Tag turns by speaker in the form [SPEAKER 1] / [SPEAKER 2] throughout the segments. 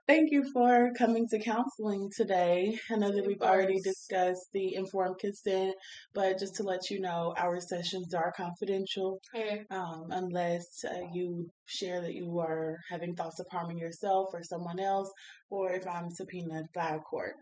[SPEAKER 1] Thank you for coming to counseling today. I know that
[SPEAKER 2] Of
[SPEAKER 1] we've already
[SPEAKER 2] course.
[SPEAKER 1] discussed the informed consent, but just to let you know, our sessions are confidential
[SPEAKER 2] Okay.
[SPEAKER 1] unless you share that you are having thoughts of harming yourself or someone else, or if I'm subpoenaed by a court.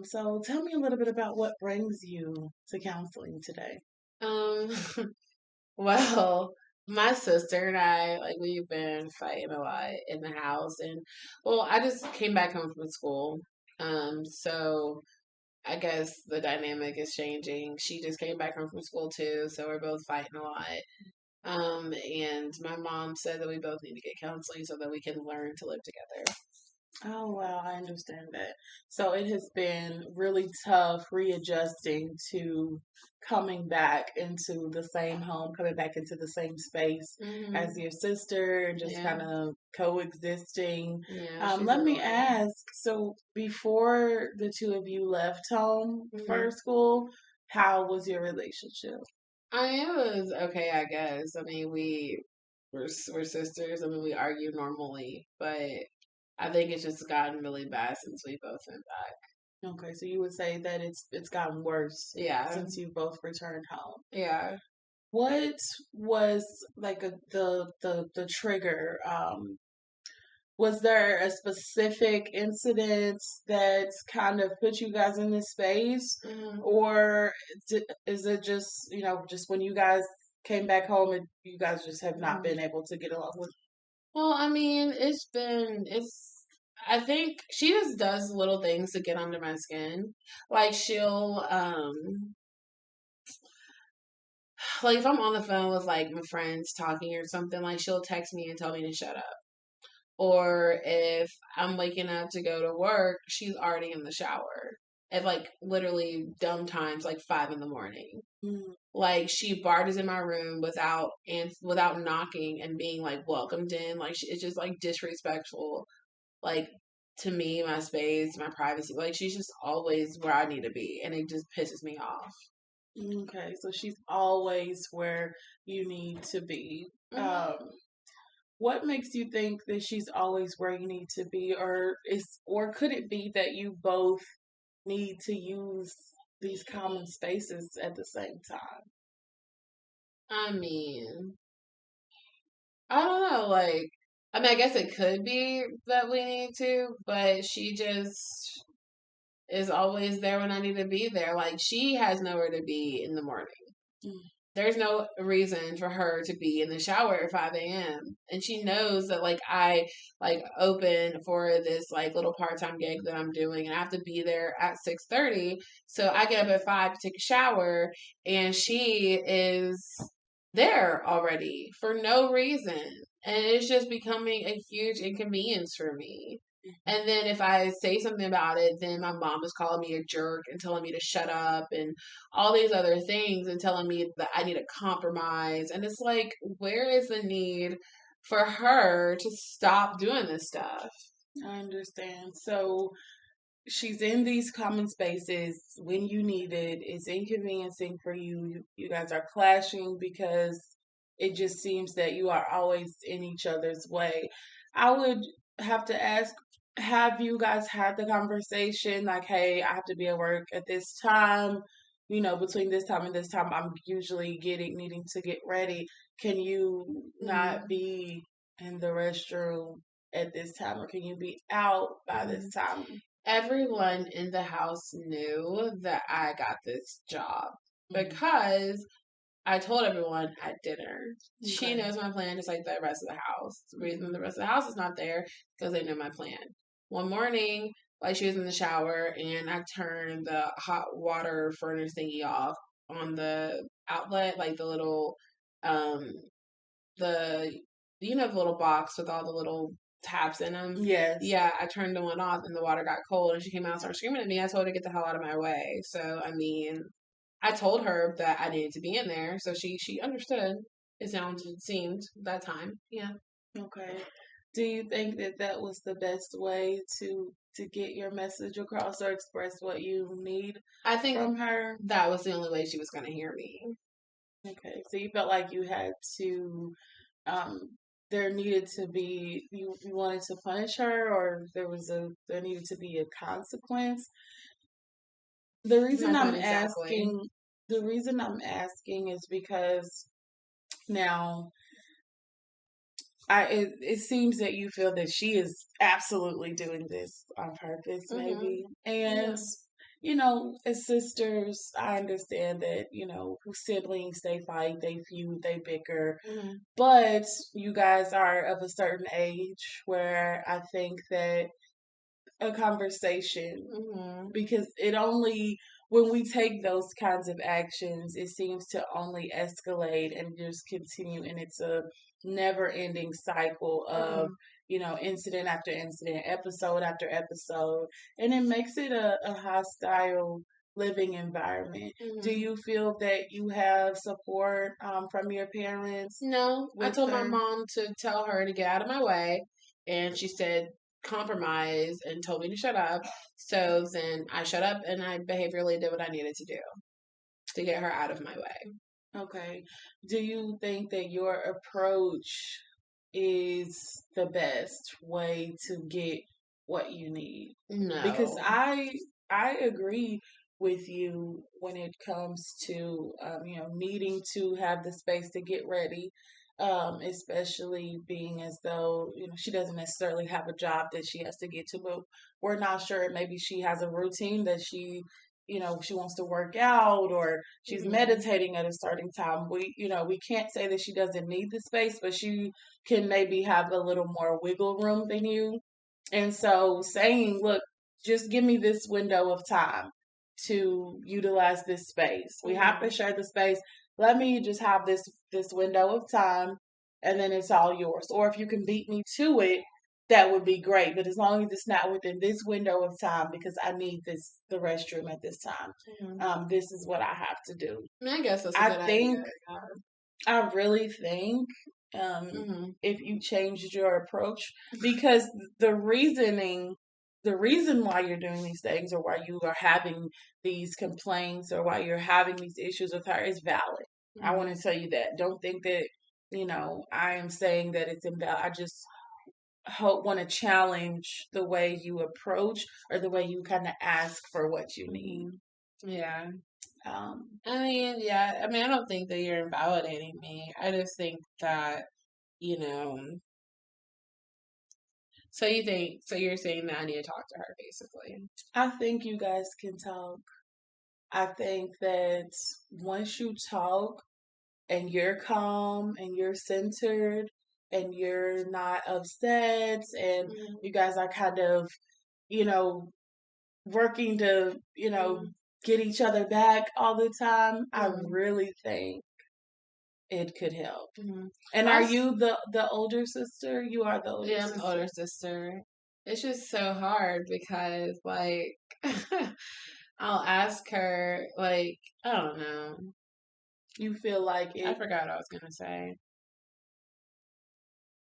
[SPEAKER 1] So tell me a little bit about what brings you to counseling today.
[SPEAKER 2] Um, well, my sister and I, we've been fighting a lot in the house, and well, I just came back home from school. So I guess the dynamic is changing. She just came back home from school too, so we're both fighting a lot. And my mom said that we both need to get counseling so that we can learn to live together.
[SPEAKER 1] Oh, wow, I understand that. So it has been really tough readjusting to coming back into the same home, coming back into the same space as
[SPEAKER 2] Hmm.
[SPEAKER 1] your sister, and just
[SPEAKER 2] Yeah,
[SPEAKER 1] kind of coexisting.
[SPEAKER 2] yeah, she's
[SPEAKER 1] Let me
[SPEAKER 2] annoying.
[SPEAKER 1] ask, so before the two of you left home for
[SPEAKER 2] Hmm.
[SPEAKER 1] school, how was your relationship?
[SPEAKER 2] It was okay, I guess. I mean, we're sisters. I mean, we argue normally, but I think it's just gotten really bad since we both went back.
[SPEAKER 1] Okay, so you would say that it's gotten worse
[SPEAKER 2] Yeah,
[SPEAKER 1] since you both returned home.
[SPEAKER 2] yeah.
[SPEAKER 1] What was like the trigger? Was there a specific incident that's kind of put you guys in this space,
[SPEAKER 2] Hmm.
[SPEAKER 1] or is it just just when you guys came back home and you guys just have not
[SPEAKER 2] Hmm.
[SPEAKER 1] been able to get along with?
[SPEAKER 2] Well, I mean, it's. I think she just does little things to get under my skin. Like like if I'm on the phone with like my friends talking or something, like she'll text me and tell me to shut up. Or if I'm waking up to go to work, she's already in the shower at like literally dumb times, like 5 in the morning.
[SPEAKER 1] Mm,
[SPEAKER 2] Like she barges in my room without knocking and being like welcomed in. Like it's just like disrespectful. Like to me, my space, my privacy. Like she's just always where I need to be, and it just pisses me off.
[SPEAKER 1] okay, so she's always where you need to be.
[SPEAKER 2] Hmm.
[SPEAKER 1] Um, what makes you think that she's always where you need to be, or could it be that you both need to use these common spaces at the same time?
[SPEAKER 2] I mean, I don't know. I mean, I guess it could be that we need to, but she just is always there when I need to be there. Like she has nowhere to be in the morning.
[SPEAKER 1] Mm,
[SPEAKER 2] There's no reason for her to be in the shower at 5 a.m. And she knows that I open for this like little part-time gig that I'm doing and I have to be there at 6:30. So I get up at 5 to take a shower and she is there already for no reason. And it's just becoming a huge inconvenience for me. And then if I say something about it, then my mom is calling me a jerk and telling me to shut up and all these other things and telling me that I need a compromise. And it's like, where is the need for her to stop doing this stuff?
[SPEAKER 1] I understand. So she's in these common spaces when you need it. It's inconveniencing for you. You guys are clashing because it just seems that you are always in each other's way. I would have to ask, have you guys had the conversation like, hey, I have to be at work at this time? Between this time and this time, I'm usually getting needing to get ready. Can you not
[SPEAKER 2] Mm-hmm.
[SPEAKER 1] be in the restroom at this time, or can you be out by this
[SPEAKER 2] Mm-hmm.
[SPEAKER 1] time?
[SPEAKER 2] Everyone in the house knew that I got this job
[SPEAKER 1] Mm,
[SPEAKER 2] because I told everyone at dinner. She
[SPEAKER 1] okay.
[SPEAKER 2] knows my plan just like the rest of the house. The reason
[SPEAKER 1] Mhm.
[SPEAKER 2] the rest of the house is not there because they know my plan. One morning, like she was in the shower and I turned the hot water furnace thingy off on the outlet, like um the the little box with all the little taps in them.
[SPEAKER 1] Yes.
[SPEAKER 2] Yeah, I turned the one off and the water got cold and she came out and started screaming at me. I told her to get the hell out of my way. So I mean, I told her that I needed to be in there, so she understood. It seemed that time. Yeah,
[SPEAKER 1] Okay. Do you think that that was the best way to get your message across or express what you need
[SPEAKER 2] I think
[SPEAKER 1] from her?
[SPEAKER 2] that was the only way she was gonna hear me.
[SPEAKER 1] Okay. So you felt like you had to um there needed to be you wanted to punish her, or there needed to be a consequence. The reason
[SPEAKER 2] Not
[SPEAKER 1] I'm
[SPEAKER 2] exactly.
[SPEAKER 1] asking the reason I'm asking is because now it seems that you feel that she is absolutely doing this on purpose,
[SPEAKER 2] Mm-hmm.
[SPEAKER 1] maybe. And
[SPEAKER 2] Yeah.
[SPEAKER 1] as sisters, I understand that, siblings, they fight, they feud, they bicker.
[SPEAKER 2] Mm-hmm.
[SPEAKER 1] But you guys are of a certain age where I think that a conversation,
[SPEAKER 2] Mm-hmm.
[SPEAKER 1] because it only when we take those kinds of actions, it seems to only escalate and just continue, and it's a never ending cycle of
[SPEAKER 2] Mm-hmm.
[SPEAKER 1] incident after incident, episode after episode, and it makes it a hostile living environment. Do
[SPEAKER 2] Mm-hmm.
[SPEAKER 1] you feel that you have support from your parents
[SPEAKER 2] No, I
[SPEAKER 1] with
[SPEAKER 2] told my
[SPEAKER 1] her?
[SPEAKER 2] mom to tell her to get out of my way, and she said compromise and told me to shut up. So then I shut up and I behaviorally did what I needed to do to get her out of my way.
[SPEAKER 1] Okay. Do you think that your approach is the best way to get what you need? Because
[SPEAKER 2] No.
[SPEAKER 1] I agree with you when it comes to needing to have the space to get ready, especially being as though she doesn't necessarily have a job that she has to get to, but we're not sure. Maybe she has a routine that she wants to work out, or she's
[SPEAKER 2] Mm-hmm.
[SPEAKER 1] meditating at a certain time. We can't say that she doesn't need the space, but she can maybe have a little more wiggle room than you. And so saying, look, just give me this window of time to utilize this space. We have to
[SPEAKER 2] Mm-hmm.
[SPEAKER 1] share the space. Let me just have this window of time, and then it's all yours. Or if you can beat me to it, that would be great. But as long as it's not within this window of time, because I need the restroom at this time,
[SPEAKER 2] Mm-hmm.
[SPEAKER 1] this is what I have to do.
[SPEAKER 2] I, mean, I guess that's a
[SPEAKER 1] I
[SPEAKER 2] good idea.
[SPEAKER 1] think I really think
[SPEAKER 2] Mm-hmm.
[SPEAKER 1] if you changed your approach, because the reasoning, the reason why you're doing these things, or why you are having these complaints, or why you're having these issues with her is valid. I
[SPEAKER 2] Mm-hmm.
[SPEAKER 1] want to tell you that. Don't think that I am saying that it's invalid. I just want to challenge the way you approach, or the way you kind of ask for what you need.
[SPEAKER 2] Mm-hmm. Yeah.
[SPEAKER 1] Um,
[SPEAKER 2] I mean, yeah. I mean, I don't think that you're invalidating me. I just think that, you know, so you're saying that I need to talk to her, basically.
[SPEAKER 1] I think you guys can talk. I think that once you talk and you're calm and you're centered and you're not upset, and
[SPEAKER 2] Mm-hmm.
[SPEAKER 1] you guys are kind of, you know, working to, get each other back all the time, I
[SPEAKER 2] Mm-hmm.
[SPEAKER 1] really think it could help.
[SPEAKER 2] Mm-hmm.
[SPEAKER 1] And are
[SPEAKER 2] Also,
[SPEAKER 1] you the older sister? You are the older
[SPEAKER 2] yeah, I'm the older
[SPEAKER 1] sister.
[SPEAKER 2] sister. It's just so hard because, like, I'll ask her, like, I don't know.
[SPEAKER 1] You feel like
[SPEAKER 2] I
[SPEAKER 1] it,
[SPEAKER 2] forgot what I was gonna say.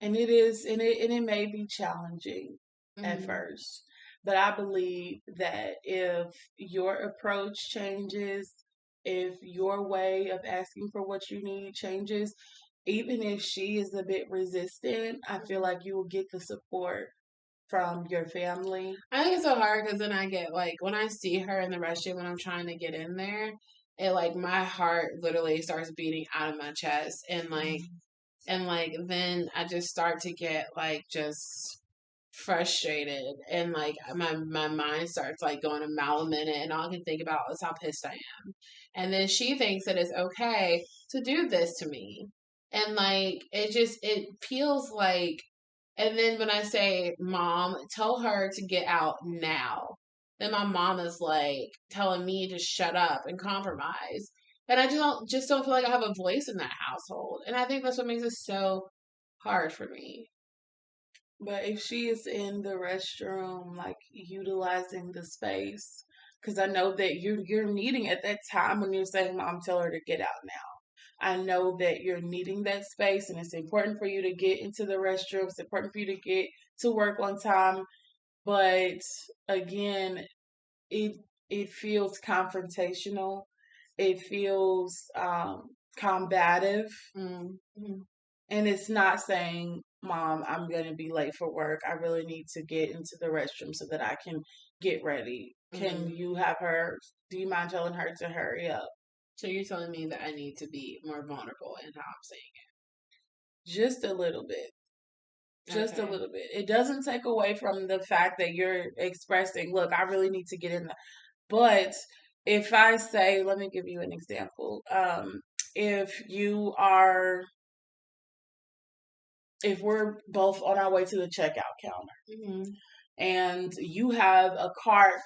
[SPEAKER 1] and it is, and it may be challenging at
[SPEAKER 2] Mm-hmm.
[SPEAKER 1] first, but I believe that if your approach changes, if your way of asking for what you need changes, even if she is a bit resistant, I feel
[SPEAKER 2] Mm-hmm.
[SPEAKER 1] like you will get the support from your family.
[SPEAKER 2] I think it's so hard because then I get like when I see her in the restroom when I'm trying to get in there, it like my heart literally starts beating out of my chest and then I just start to get like just frustrated and like my mind starts like going a mile a minute and all I can think about is how pissed I am. And then she thinks that it's okay to do this to me. And like it feels like and then when I say, Mom, tell her to get out now, then my mom is like telling me to shut up and compromise. And I just don't feel like I have a voice in that household. And I think that's what makes it so hard for me.
[SPEAKER 1] But if she is in the restroom, like utilizing the space, because I know that you're needing at that time when you're saying, "Mom, tell her to get out now." I know that you're needing that space, and it's important for you to get into the restroom. It's important for you to get to work on time. But again, it it feels confrontational. It feels combative,
[SPEAKER 2] Mm-hmm.
[SPEAKER 1] and it's not saying Mom, I'm going to be late for work. I really need to get into the restroom so that I can get ready. Can
[SPEAKER 2] Mm-hmm.
[SPEAKER 1] you have her? Do you mind telling her to hurry up?
[SPEAKER 2] So you're telling me that I need to be more vulnerable in how I'm saying
[SPEAKER 1] Just a little bit.
[SPEAKER 2] it.
[SPEAKER 1] Just a
[SPEAKER 2] Okay.
[SPEAKER 1] little bit. It doesn't take away from the fact that you're expressing, look, I really need to get in there. But if I say, let me give you an example. If you are, if we're both on our way to the checkout counter
[SPEAKER 2] Mm-hmm.
[SPEAKER 1] and you have a cart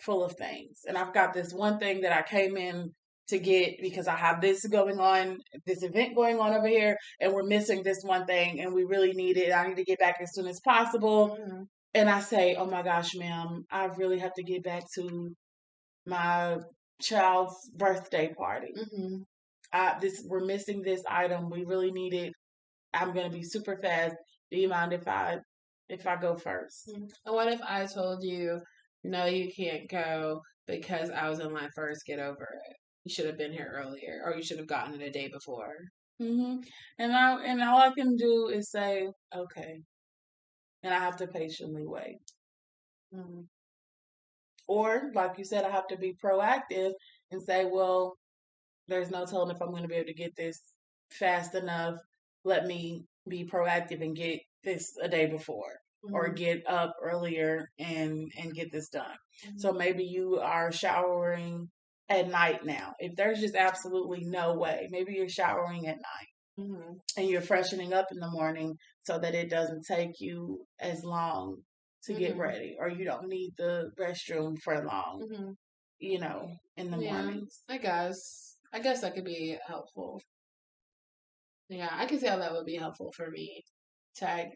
[SPEAKER 1] full of things, and I've got this one thing that I came in to get because I have this going on, this event going on over here, and we're missing this one thing, and we really need it. I need to get back as soon as possible.
[SPEAKER 2] Mm-hmm.
[SPEAKER 1] And I say, oh my gosh, ma'am, I really have to get back to my child's birthday party.
[SPEAKER 2] Mm-hmm.
[SPEAKER 1] We're missing this item. We really need it. I'm gonna be super fast. Do you mind if I go first?
[SPEAKER 2] And what if I told you, no, you can't go because I was in line first, get over it. You should have been here earlier, or you should have gotten it a day before.
[SPEAKER 1] And all I can do is say okay, and I have to patiently wait.
[SPEAKER 2] Mm-hmm.
[SPEAKER 1] Or like you said, I have to be proactive and say, well, there's no telling if I'm going to be able to get this fast enough. Let me be proactive and get this a day before, or
[SPEAKER 2] Mm-hmm.
[SPEAKER 1] get up earlier and get this done. So
[SPEAKER 2] Mm-hmm.
[SPEAKER 1] maybe you are showering at night now. If there's just absolutely no way, maybe you're showering at night
[SPEAKER 2] Mm-hmm.
[SPEAKER 1] and you're freshening up in the morning so that it doesn't take you as long to get
[SPEAKER 2] Mm-hmm.
[SPEAKER 1] ready, or you don't need the restroom for long,
[SPEAKER 2] Mm-hmm.
[SPEAKER 1] in the
[SPEAKER 2] Yeah,
[SPEAKER 1] mornings.
[SPEAKER 2] I guess. I guess that could be helpful. Yeah, I can see how that would be helpful for me. I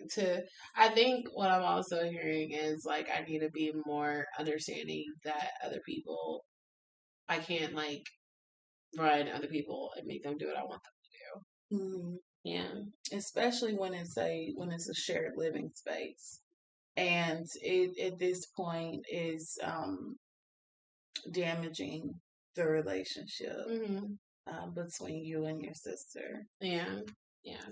[SPEAKER 2] think what I'm also hearing is like I need to be more understanding that other people, I can't like run other people and make them do what I want them
[SPEAKER 1] Mhm.
[SPEAKER 2] to do. Yeah.
[SPEAKER 1] Especially when it's a shared living space, and it at this point is damaging the relationship
[SPEAKER 2] Hmm.
[SPEAKER 1] between you and your sister.
[SPEAKER 2] Yeah. Yeah.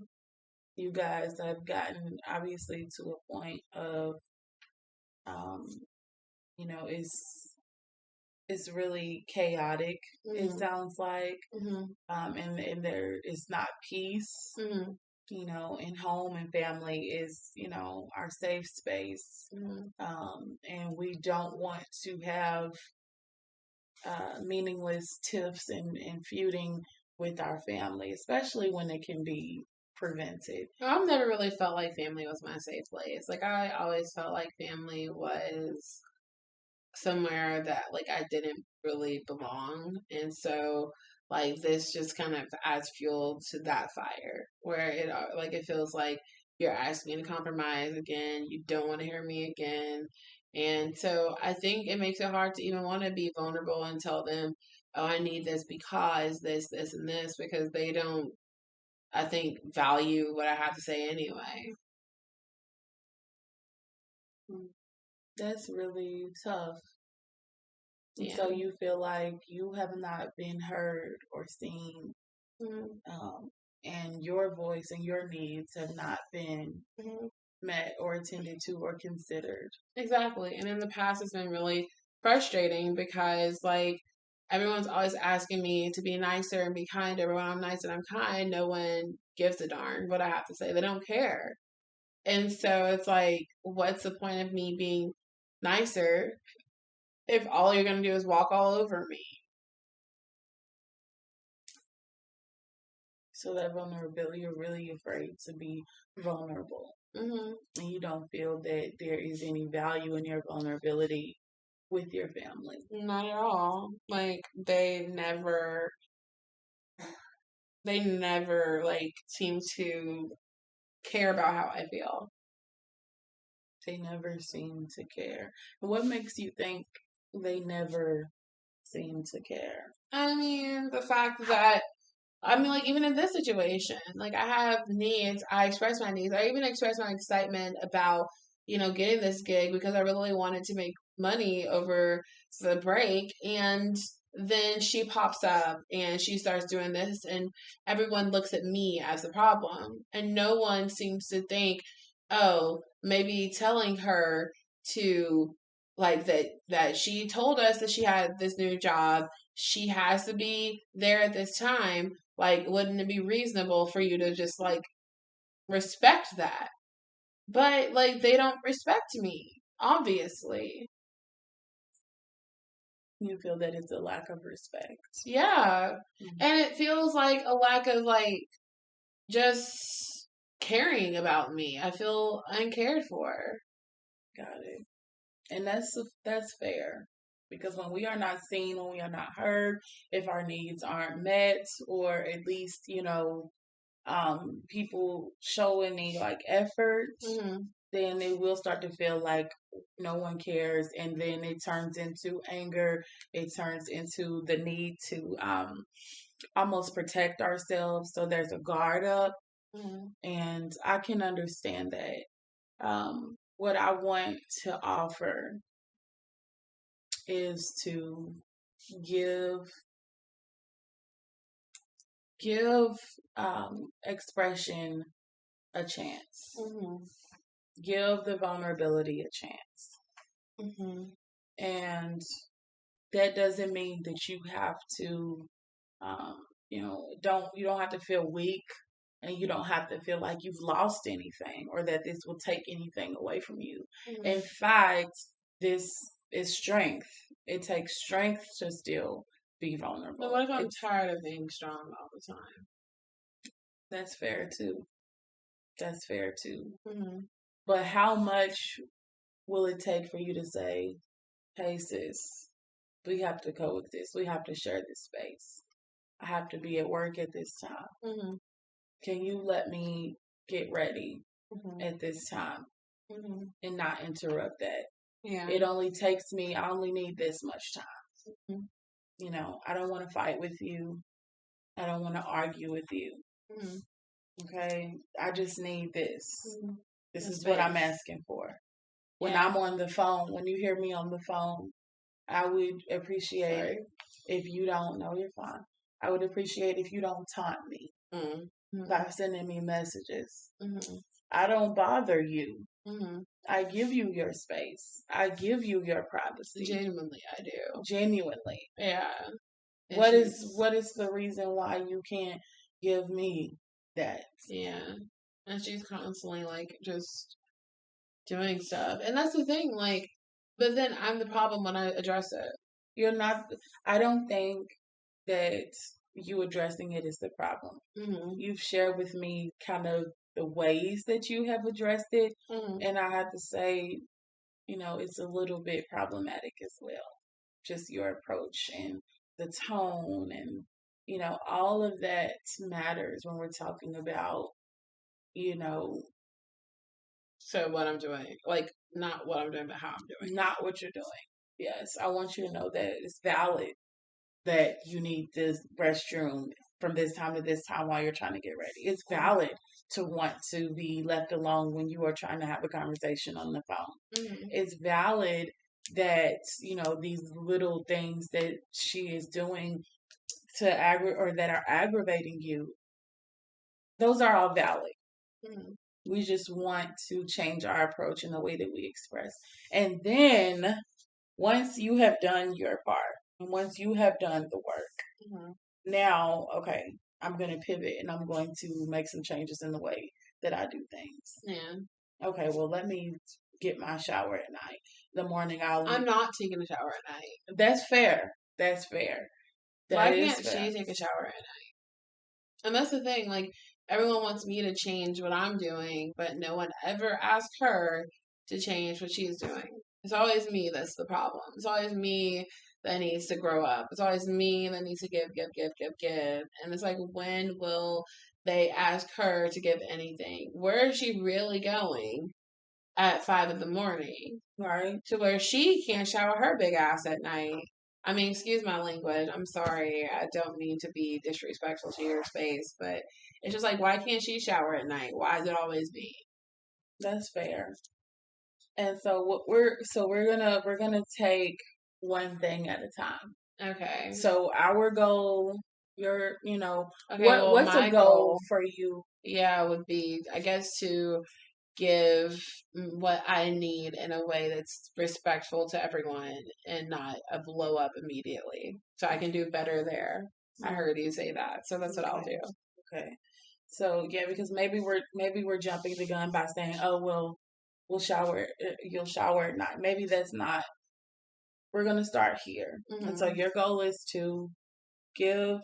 [SPEAKER 1] You guys have gotten obviously to a point of um, it's really chaotic. It
[SPEAKER 2] Hmm.
[SPEAKER 1] sounds like,
[SPEAKER 2] Hmm.
[SPEAKER 1] and there is not peace.
[SPEAKER 2] Hmm.
[SPEAKER 1] And home and family is, our safe space.
[SPEAKER 2] Hmm.
[SPEAKER 1] And we don't want to have meaningless tiffs and feuding with our family, especially when it can be prevented.
[SPEAKER 2] I've never really felt like family was my safe place. Like I always felt like family was somewhere that like I didn't really belong. And so like this just kind of adds fuel to that fire where it feels like you're asking me to compromise again. You don't want to hear me again. And so I think it makes it hard to even want to be vulnerable and tell them, oh, I need this because this, and this, because they don't, I think, value what I have to say anyway.
[SPEAKER 1] That's really tough. And
[SPEAKER 2] Yeah.
[SPEAKER 1] so you feel like you have not been heard or seen,
[SPEAKER 2] Mhm.
[SPEAKER 1] and your voice and your needs have not been
[SPEAKER 2] Mhm.
[SPEAKER 1] met or attended to or considered.
[SPEAKER 2] Exactly. And in the past, it's been really frustrating because, like, everyone's always asking me to be nicer and be kinder. But when I'm nice and I'm kind, no one gives a darn what I have to say. They don't care. And so it's like, what's the point of me being nicer if all you're going to do is walk all over me?
[SPEAKER 1] So that vulnerability, you're really afraid to be vulnerable.
[SPEAKER 2] Hmm.
[SPEAKER 1] And you don't feel that there is any value in your vulnerability with your family.
[SPEAKER 2] Not at all. Like, they never, like, seem to care about how I feel.
[SPEAKER 1] They never seem to care. What makes you think they never seem to care?
[SPEAKER 2] I mean, the fact that like even in this situation, like I have needs. I express my needs. I even express my excitement about getting this gig because I really wanted to make money over the break, and then she pops up and she starts doing this, and everyone looks at me as the problem. And no one seems to think, oh, maybe telling her to like that she told us that she had this new job, she has to be there at this time. Like, wouldn't it be reasonable for you to just like respect that? But like they don't respect me, obviously.
[SPEAKER 1] You feel that it's a lack of respect.
[SPEAKER 2] Yeah. And it feels like a lack of like just caring about me. I feel uncared for.
[SPEAKER 1] Got it. And that's fair. Because when we are not seen, when we are not heard, if our needs aren't met, or at least, people show any like effort,
[SPEAKER 2] Mm-hmm.
[SPEAKER 1] then it will start to feel like no one cares, and then it turns into anger. It turns into the need to almost protect ourselves. So there's a guard up,
[SPEAKER 2] Mm-hmm.
[SPEAKER 1] and I can understand that. What I want to offer is to give give expression a chance.
[SPEAKER 2] Mm-hmm.
[SPEAKER 1] Give the vulnerability a chance.
[SPEAKER 2] Mm-hmm.
[SPEAKER 1] And that doesn't mean that you have to you don't have to feel weak, and you don't have to feel like you've lost anything, or that this will take anything away from you.
[SPEAKER 2] Mm-hmm.
[SPEAKER 1] In fact, this is strength. It takes strength to still be vulnerable.
[SPEAKER 2] But what if I'm tired of being strong all the time?
[SPEAKER 1] That's fair too. That's fair too.
[SPEAKER 2] Mm-hmm.
[SPEAKER 1] But how much will it take for you to say, hey, sis, we have to coexist. We have to share this space. I have to be at work at this time.
[SPEAKER 2] Mm-hmm.
[SPEAKER 1] Can you let me get ready
[SPEAKER 2] Mm-hmm.
[SPEAKER 1] at this time
[SPEAKER 2] Mm-hmm.
[SPEAKER 1] and not interrupt that?
[SPEAKER 2] Yeah.
[SPEAKER 1] I only need this much time.
[SPEAKER 2] Mm-hmm.
[SPEAKER 1] I don't want to fight with you. I don't want to argue with you.
[SPEAKER 2] Mm-hmm.
[SPEAKER 1] Okay? I just need this.
[SPEAKER 2] Mm-hmm.
[SPEAKER 1] This
[SPEAKER 2] That's
[SPEAKER 1] is what I'm asking for. When
[SPEAKER 2] Yeah.
[SPEAKER 1] I'm on the phone, when you hear me on the phone, I would appreciate
[SPEAKER 2] Sorry.
[SPEAKER 1] if you don't know you're fine. I would appreciate if you don't taunt me
[SPEAKER 2] Mm-hmm.
[SPEAKER 1] by sending me messages.
[SPEAKER 2] Mm-hmm.
[SPEAKER 1] I don't bother you.
[SPEAKER 2] Mm-hmm.
[SPEAKER 1] I give you your space. I give you your privacy.
[SPEAKER 2] Genuinely, I do.
[SPEAKER 1] Genuinely.
[SPEAKER 2] Yeah.
[SPEAKER 1] What is the reason why you can't give me that?
[SPEAKER 2] Yeah. And she's constantly like just doing stuff. And that's the thing, like, but then I'm the problem when I address it.
[SPEAKER 1] You're not, I don't think that you addressing it is the problem.
[SPEAKER 2] Mm-hmm.
[SPEAKER 1] You've shared with me kind of the ways that you have addressed it.
[SPEAKER 2] Mm-hmm.
[SPEAKER 1] And I have to say, it's a little bit problematic as well. Just your approach and the tone, and, all of that matters when we're talking about,
[SPEAKER 2] So what I'm doing, like, not what I'm doing, but how I'm doing.
[SPEAKER 1] not what you're doing. Yes, I want you to know that it's valid that you need this restroom from this time to this time while you're trying to get ready. It's valid to want to be left alone when you are trying to have a conversation on the phone.
[SPEAKER 2] Mm-hmm.
[SPEAKER 1] It's valid that, these little things that she is doing or that are aggravating you, those are all valid.
[SPEAKER 2] Mm-hmm.
[SPEAKER 1] We just want to change our approach in the way that we express. And then once you have done your part, and once you have done the work,
[SPEAKER 2] Mm-hmm.
[SPEAKER 1] now, okay, I'm going to pivot and I'm going to make some changes in the way that I do things.
[SPEAKER 2] Yeah.
[SPEAKER 1] Okay, well, let me get my shower at night. The morning
[SPEAKER 2] I'm not taking a shower at night.
[SPEAKER 1] That's fair. That's fair.
[SPEAKER 2] Why can't she take a shower at night? And that's the thing, like, everyone wants me to change what I'm doing, but no one ever asked her to change what she's doing. It's always me that's the problem. It's always me that needs to grow up. It's always me that needs to give. And it's like, when will they ask her to give anything? Where is she really going at 5 in the morning?
[SPEAKER 1] Right.
[SPEAKER 2] To where she can't shower her big ass at night. I mean, excuse my language. I'm sorry. I don't mean to be disrespectful to your space, but it's just like, why can't she shower at night? Why is it always me?
[SPEAKER 1] That's fair. And so we're gonna take one thing at a time.
[SPEAKER 2] Okay.
[SPEAKER 1] So our goal, your,
[SPEAKER 2] Okay, well,
[SPEAKER 1] what's a
[SPEAKER 2] my
[SPEAKER 1] goal
[SPEAKER 2] goal,
[SPEAKER 1] for you?
[SPEAKER 2] yeah, would be, I guess, to give what I need in a way that's respectful to everyone and not a blow up immediately. So I can do better there. I heard you say that. So that's what I'll
[SPEAKER 1] Okay.
[SPEAKER 2] do.
[SPEAKER 1] Okay. So yeah, because maybe we're jumping the gun by saying, oh well, we'll shower. You'll shower at night. Maybe that's not. We're gonna start here, and so
[SPEAKER 2] Hmm.
[SPEAKER 1] your goal is to give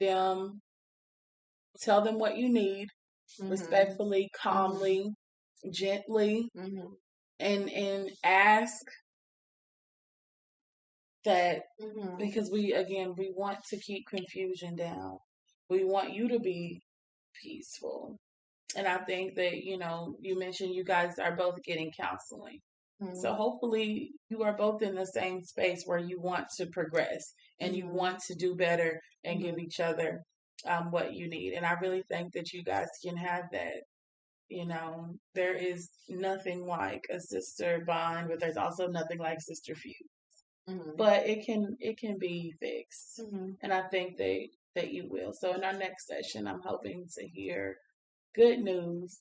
[SPEAKER 1] them, tell them what you need,
[SPEAKER 2] Hmm.
[SPEAKER 1] respectfully,
[SPEAKER 2] Hmm.
[SPEAKER 1] calmly, gently,
[SPEAKER 2] Hmm.
[SPEAKER 1] and ask that,
[SPEAKER 2] Hmm.
[SPEAKER 1] because we want to keep confusion down. We want you to be peaceful. And I think that, you mentioned you guys are both getting counseling. So
[SPEAKER 2] Hmm.
[SPEAKER 1] hopefully you are both in the same space where you want to progress and you
[SPEAKER 2] Hmm.
[SPEAKER 1] want to do better and give
[SPEAKER 2] Hmm.
[SPEAKER 1] each other what you need. And I really think that you guys can have that. There is nothing like a sister bond, but there's also nothing like sister feud.
[SPEAKER 2] Hmm.
[SPEAKER 1] But it can be fixed.
[SPEAKER 2] Hmm.
[SPEAKER 1] And I think that you will. So in our next session, I'm hoping to hear good news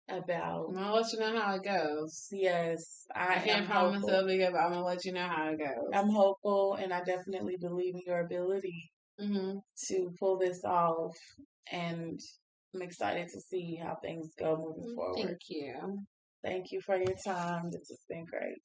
[SPEAKER 1] about,
[SPEAKER 2] I'll let you know how it goes.
[SPEAKER 1] yes,
[SPEAKER 2] I
[SPEAKER 1] I am
[SPEAKER 2] can't promise
[SPEAKER 1] hopeful.
[SPEAKER 2] it'll be good, but I'm gonna let you know how it goes.
[SPEAKER 1] I'm hopeful, and I definitely believe in your ability
[SPEAKER 2] Hmm.
[SPEAKER 1] to pull this off. And I'm excited to see how things go moving forward.
[SPEAKER 2] Thank you.
[SPEAKER 1] Thank you for your time. This has been great.